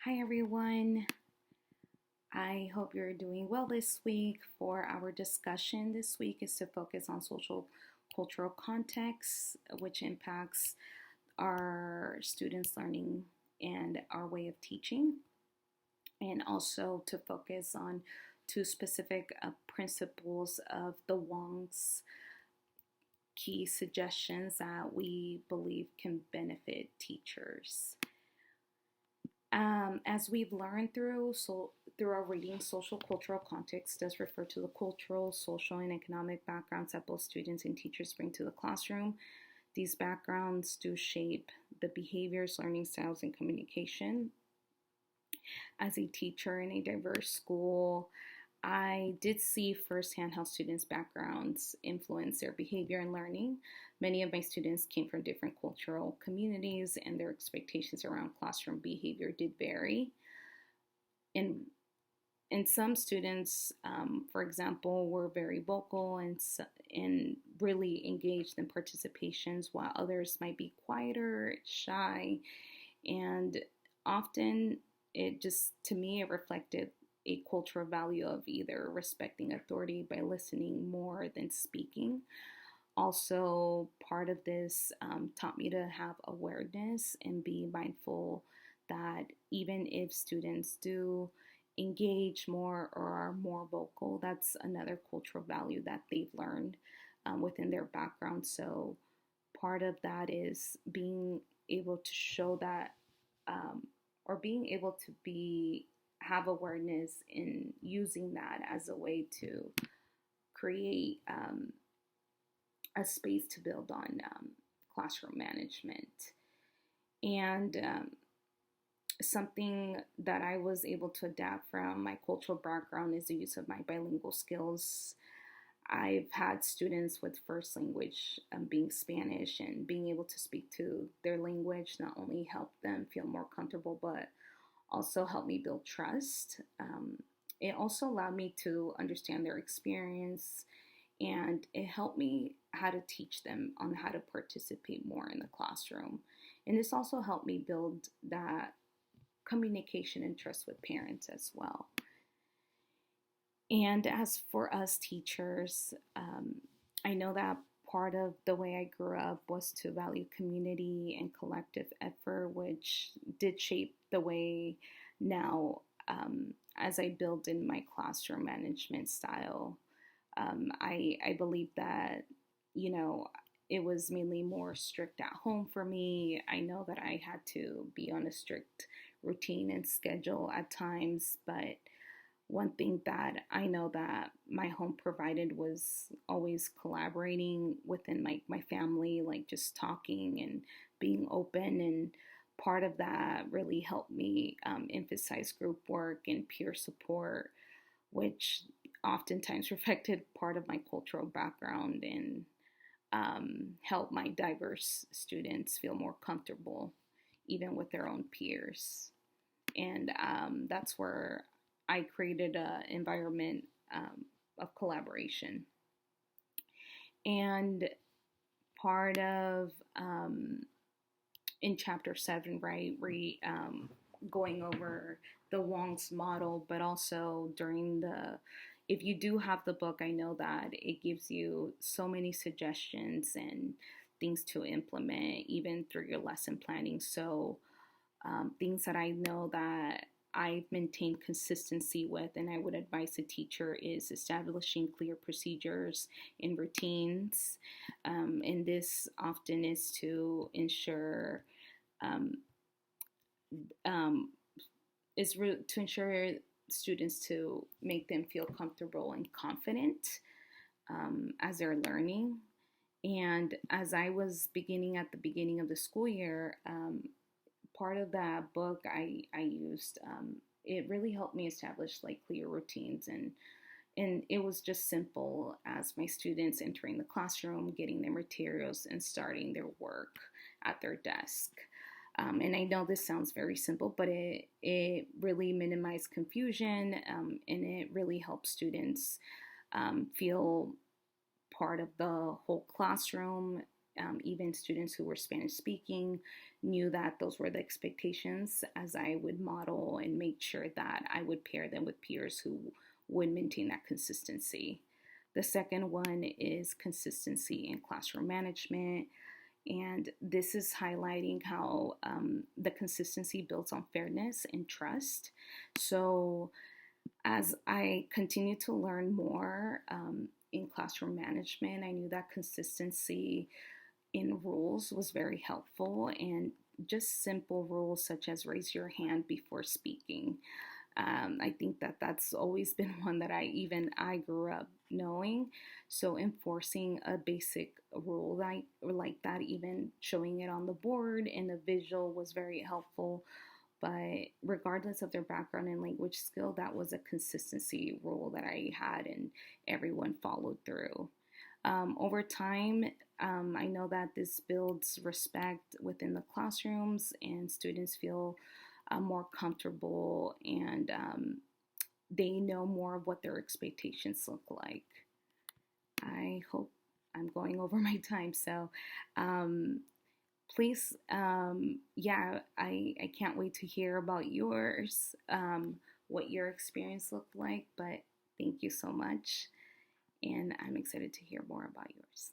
Hi everyone. I hope you're doing well this week. For our discussion this week is to focus on social cultural context, which impacts our students' learning and our way of teaching, and also to focus on two specific principles of the Wong's key suggestions that we believe can benefit teachers. As we've learned through our reading, social cultural context does refer to the cultural, social, and economic backgrounds that both students and teachers bring to the classroom. These backgrounds do shape the behaviors, learning styles, and communication. As a teacher in a diverse school, I did see firsthand how students' backgrounds influence their behavior and learning. Many of my students came from different cultural communities, and their expectations around classroom behavior did vary. In some students, for example, were very vocal and really engaged in participations, while others might be quieter, shy, and often it just, to me, it reflected a cultural value of either respecting authority by listening more than speaking. Also, part of this taught me to have awareness and be mindful that even if students do engage more or are more vocal, that's another cultural value that they've learned within their background. So, part of that is being able to show that or being able to be have awareness in using that as a way to create a space to build on classroom management. And something that I was able to adapt from my cultural background is the use of my bilingual skills. I've had students with first language being Spanish, and being able to speak to their language not only helped them feel more comfortable, but also helped me build trust. It also allowed me to understand their experience, and it helped me how to teach them on how to participate more in the classroom. And this also helped me build that communication and trust with parents as well. And as for us teachers, I know that part of the way I grew up was to value community and collective effort, which did shape the way now as I build in my classroom management style. I believe that, you know, it was mainly more strict at home for me. I know that I had to be on a strict routine and schedule at times, but one thing that I know that my home provided was always collaborating within my family, like just talking and being open. And part of that really helped me emphasize group work and peer support, which oftentimes reflected part of my cultural background and help my diverse students feel more comfortable, even with their own peers. And that's where I created an environment of collaboration. And part of in chapter 7, right, going over the Wong's model, but also during the if you do have the book, I know that it gives you so many suggestions and things to implement even through your lesson planning. So things that I know that I've maintained consistency with, and I would advise a teacher, is establishing clear procedures and routines. And this often is to ensure um, um, to ensure students to make them feel comfortable and confident as they're learning. And as I was beginning at the beginning of the school year, part of that book I used, it really helped me establish like clear routines, and it was just simple as my students entering the classroom, getting their materials, and starting their work at their desk. And I know this sounds very simple, but it really minimized confusion, and it really helps students feel part of the whole classroom. even students who were Spanish speaking knew that those were the expectations, as I would model and make sure that I would pair them with peers who would maintain that consistency. The second one is consistency in classroom management. And this is highlighting how the consistency builds on fairness and trust. So, as I continue to learn more in classroom management, I knew that consistency in rules was very helpful, and just simple rules such as raise your hand before speaking. I think that that's always been one that I grew up knowing. So enforcing a basic rule like that, even showing it on the board in a visual, was very helpful. But regardless of their background and language skill, that was a consistency rule that I had, and everyone followed through. Over time, I know that this builds respect within the classrooms, and students feel more comfortable, and they know more of what their expectations look like. I hope I'm going over my time, so um, please, yeah, I can't wait to hear about yours, what your experience looked like. But thank you so much, and I'm excited to hear more about yours.